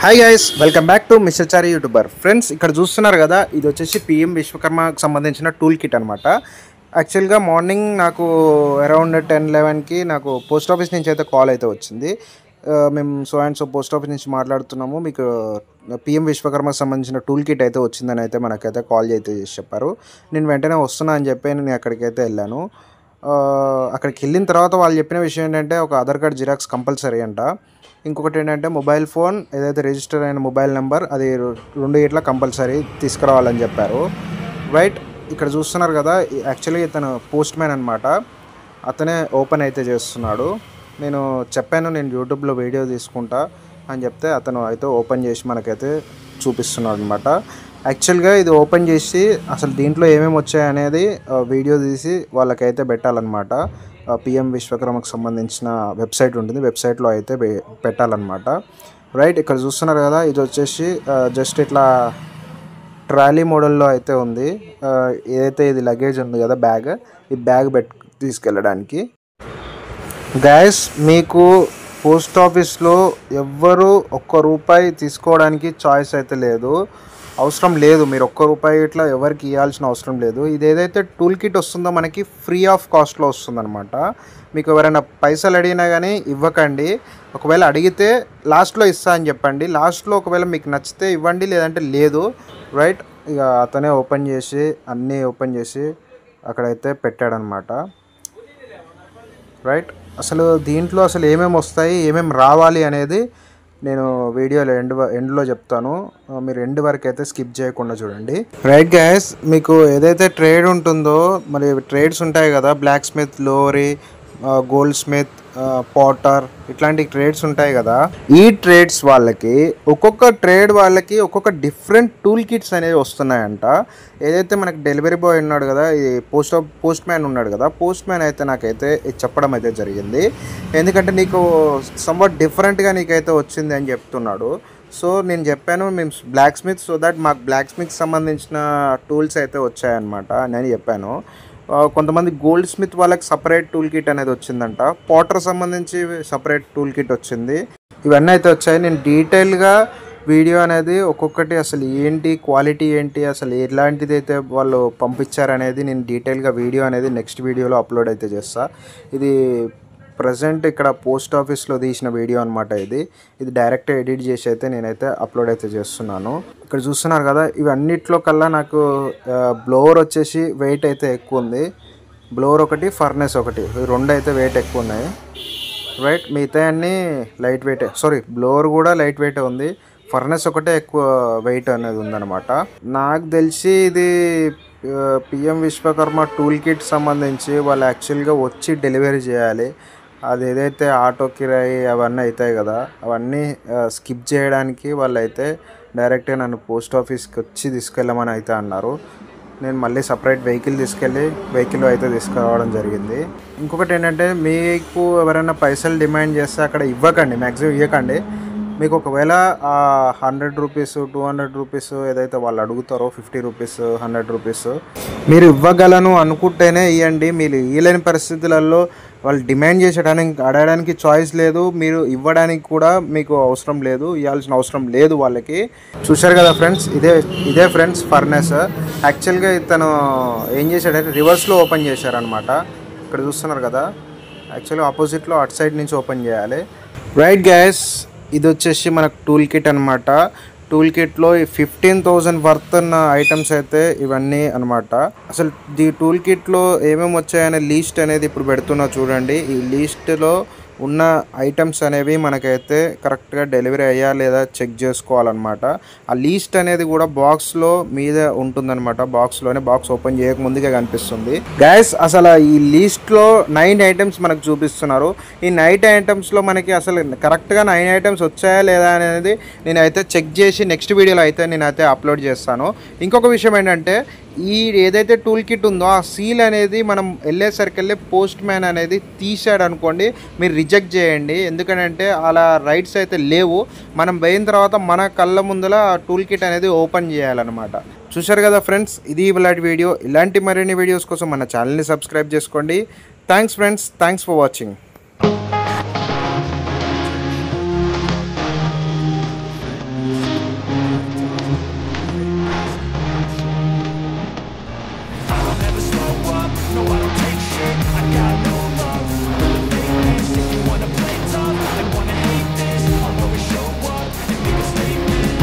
Hi guys, welcome back to mister Chari YouTuber. Friends, ఇక్కడ చూస్తున్నారు కదా, ఇది వచ్చేసి పిఎం విశ్వకర్మకు సంబంధించిన టూల్ కిట్ అనమాట. యాక్చువల్గా మార్నింగ్ నాకు అరౌండ్ 10-11కి నాకు పోస్ట్ ఆఫీస్ నుంచి అయితే కాల్ అయితే వచ్చింది. మేము so and so post office నుంచి మాట్లాడుతున్నాము, మీకు పిఎం విశ్వకర్మకు సంబంధించిన టూల్ కిట్ అయితే వచ్చిందని అయితే మనకైతే కాల్ అయితే చేసి చెప్పారు. నేను వెంటనే వస్తున్నా అని చెప్పి నేను అక్కడికైతే వెళ్ళాను. అక్కడికి వెళ్ళిన తర్వాత వాళ్ళు చెప్పిన విషయం ఏంటంటే, ఒక ఆధార్ కార్డ్ జిరాక్స్ కంపల్సరీ అంట. ఇంకొకటి ఏంటంటే, మొబైల్ ఫోన్ ఏదైతే రిజిస్టర్ అయిన మొబైల్ నెంబర్ అది 2 ఇట్లా కంపల్సరీ తీసుకురావాలని చెప్పారు. రైట్, ఇక్కడ చూస్తున్నారు కదా, యాక్చువల్లీ ఇతను పోస్ట్ మ్యాన్ అనమాట. అతనే ఓపెన్ అయితే చేస్తున్నాడు. నేను చెప్పాను, నేను యూట్యూబ్లో వీడియో తీసుకుంటా అని చెప్తే అతను అయితే ఓపెన్ చేసి మనకైతే చూపిస్తున్నాడు అనమాట. యాక్చువల్గా ఇది ఓపెన్ చేసి అసలు దీంట్లో ఏమేమి వచ్చాయనేది వీడియో తీసి వాళ్ళకైతే పెట్టాలన్నమాట. పిఎం విశ్వకర్మకు సంబంధించిన వెబ్సైట్ ఉంటుంది, వెబ్సైట్లో అయితే పెట్టాలన్నమాట. రైట్, ఇక్కడ చూస్తున్నారు కదా, ఇది వచ్చేసి జస్ట్ ఇట్లా ట్రాలీ మోడల్లో అయితే ఉంది. ఏదైతే ఇది లగేజ్ ఉంది కదా, బ్యాగ్, ఈ బ్యాగ్ తీసుకెళ్ళడానికి. గ్యాస్, మీకు పోస్ట్ ఆఫీస్లో ఎవ్వరు ₹1 తీసుకోవడానికి చాయిస్ అయితే లేదు, అవసరం లేదు. మీరు ₹1 ఇట్లా ఎవరికి ఇవ్వాల్సిన అవసరం లేదు. ఇది ఏదైతే టూల్ కిట్ వస్తుందో మనకి ఫ్రీ ఆఫ్ కాస్ట్లో వస్తుందన్నమాట. మీకు ఎవరైనా పైసలు అడిగినా కానీ ఇవ్వకండి. ఒకవేళ అడిగితే లాస్ట్లో ఇస్తా అని చెప్పండి. లాస్ట్లో ఒకవేళ మీకు నచ్చితే ఇవ్వండి, లేదంటే లేదు. రైట్, ఇక అతనే ఓపెన్ చేసి అన్నీ ఓపెన్ చేసి అక్కడైతే పెట్టాడనమాట. రైట్, అసలు దీంట్లో అసలు ఏమేమి వస్తాయి, ఏమేమి రావాలి అనేది నేను వీడియోలో ఎండ్లో చెప్తాను. మీరు ఎండ్ వరకు అయితే స్కిప్ చేయకుండా చూడండి. రైట్ గైస్, మీకు ఏదైతే ట్రేడ్ ఉంటుందో, మరి ట్రేడ్స్ ఉంటాయి కదా, బ్లాక్ స్మిత్, లోరీ, గోల్డ్ స్మిత్, పాటర్, ఇట్లాంటి ట్రేడ్స్ ఉంటాయి కదా, ఈ ట్రేడ్స్ వాళ్ళకి ఒక్కొక్క ట్రేడ్ వాళ్ళకి ఒక్కొక్క డిఫరెంట్ టూల్ కిట్స్ అనేవి వస్తున్నాయంట. ఏదైతే మనకి డెలివరీ బాయ్ ఉన్నాడు కదా, ఈ పోస్ట్ మ్యాన్ ఉన్నాడు కదా, పోస్ట్ మ్యాన్ అయితే నాకైతే చెప్పడం అయితే జరిగింది. ఎందుకంటే నీకు సమ్వాట్ డిఫరెంట్గా నీకైతే వచ్చింది అని చెప్తున్నాడు. సో నేను చెప్పాను, మేము బ్లాక్ స్మిత్, సో దట్ మాకు బ్లాక్ స్మిత్ సంబంధించిన టూల్స్ అయితే వచ్చాయన్నమాట నేను చెప్పాను. కొంతమంది గోల్డ్ స్మిత్ వాళ్ళకి సపరేట్ టూల్ కిట్ అనేది వచ్చిందంట. పాటర్ సంబంధించి సపరేట్ టూల్ కిట్ వచ్చింది. ఇవన్నీ అయితే వచ్చాయి. నేను డీటెయిల్గా వీడియో అనేది ఒక్కొక్కటి అసలు ఏంటి, క్వాలిటీ ఏంటి, అసలు ఎలాంటిది అయితే వాళ్ళు పంపించారనేది నేను డీటెయిల్గా వీడియో అనేది నెక్స్ట్ వీడియోలో అప్లోడ్ అయితే చేస్తా. ఇది ప్రజెంట్ ఇక్కడ పోస్ట్ ఆఫీస్లో తీసిన వీడియో అనమాట. ఇది డైరెక్ట్ ఎడిట్ చేసి అయితే నేనైతే అప్లోడ్ అయితే చేస్తున్నాను. ఇక్కడ చూస్తున్నారు కదా, ఇవన్నిట్లో కల్లా నాకు బ్లోవర్ వచ్చేసి వెయిట్ అయితే ఎక్కువ ఉంది. బ్లోవర్ ఒకటి, ఫర్నెస్ ఒకటి, ఈ 2 అయితే వెయిట్ ఎక్కువ ఉన్నాయి. రైట్, మిగతా అన్నీ లైట్ వెయిటే. సారీ, బ్లోవర్ కూడా లైట్ వెయిటే ఉంది, ఫర్నెస్ ఒకటే ఎక్కువ వెయిట్ అనేది ఉందన్నమాట. నాకు తెలిసి ఇది పిఎం విశ్వకర్మ టూల్ కిట్ సంబంధించి వాళ్ళు యాక్చువల్గా వచ్చి డెలివరీ చేయాలి. అది ఏదైతే ఆటో కిరాయి అవన్నీ అవుతాయి కదా, అవన్నీ స్కిప్ చేయడానికి వాళ్ళు అయితే డైరెక్ట్గా నన్ను పోస్ట్ ఆఫీస్కి వచ్చి తీసుకెళ్ళమని అయితే అన్నారు. నేను మళ్ళీ సపరేట్ వెహికల్ అయితే తీసుకురావడం జరిగింది. ఇంకొకటి ఏంటంటే, మీకు ఎవరైనా పైసలు డిమాండ్ చేస్తే అక్కడ ఇవ్వకండి, మ్యాక్సిమం ఇవ్వకండి. మీకు ఒకవేళ ₹100, ₹200 ఏదైతే వాళ్ళు అడుగుతారో, ₹50, ₹100 మీరు ఇవ్వగలను అనుకుంటేనే ఇవ్వండి. మీరు ఇవ్వలేని పరిస్థితులలో వాళ్ళు డిమాండ్ అడగడానికి చాయిస్ లేదు, మీరు ఇవ్వడానికి కూడా మీకు అవసరం లేదు, ఇవ్వాల్సిన అవసరం లేదు వాళ్ళకి. చూశారు కదా ఫ్రెండ్స్, ఇదే ఫ్రెండ్స్ ఫర్నెస్. యాక్చువల్గా ఇతను ఏం చేశాడంటే రివర్స్లో ఓపెన్ చేశారనమాట. ఇక్కడ చూస్తున్నారు కదా, యాక్చువల్గా ఆపోజిట్లో అటు సైడ్ నుంచి ఓపెన్ చేయాలి. రైట్ గైస్, ఇది వచ్చేసి మనకు టూల్ కిట్ అనమాట. టూల్ కిట్లో 15,000 వర్త్ ఉన్న ఐటమ్స్ అయితే ఇవన్నీ అనమాట. అసలు ఈ టూల్ కిట్లో ఏమేమి వచ్చాయనే లీస్ట్ అనేది ఇప్పుడు పెడుతున్నా చూడండి. ఈ లీస్ట్లో ఉన్న ఐటమ్స్ అనేవి మనకైతే కరెక్ట్గా డెలివరీ అయ్యా లేదా చెక్ చేసుకోవాలన్నమాట. ఆ లీస్ట్ అనేది కూడా బాక్స్లో మీద ఉంటుందన్నమాట. బాక్స్ ఓపెన్ చేయకముందుగా కనిపిస్తుంది. గైస్, అసలు ఈ లీస్ట్లో 9 ఐటమ్స్ మనకు చూపిస్తున్నారు. ఈ 9 ఐటమ్స్లో మనకి అసలు కరెక్ట్గా 9 ఐటమ్స్ వచ్చాయా లేదా అనేది నేనైతే చెక్ చేసి నెక్స్ట్ వీడియోలో అయితే నేనైతే అప్లోడ్ చేస్తాను. ఇంకొక విషయం ఏంటంటే, ఈ ఏదైతే టూల్ కిట్ ఉందో ఆ సీల్ అనేది మనం వెళ్ళేసరికెళ్ళి పోస్ట్ మ్యాన్ అనేది తీసాడు అనుకోండి, మీరు రిజెక్ట్ చేయండి. ఎందుకంటే అలా రైట్స్ అయితే లేవు. మనం పోయిన తర్వాత మన కళ్ళ ముందర ఆ టూల్ కిట్ అనేది ఓపెన్ చేయాలన్నమాట. చూశారు కదా ఫ్రెండ్స్, ఇది ఇలాంటి వీడియో. ఇలాంటి మరిన్ని వీడియోస్ కోసం మన ఛానల్ని సబ్స్క్రైబ్ చేసుకోండి. Thanks friends, thanks for watching.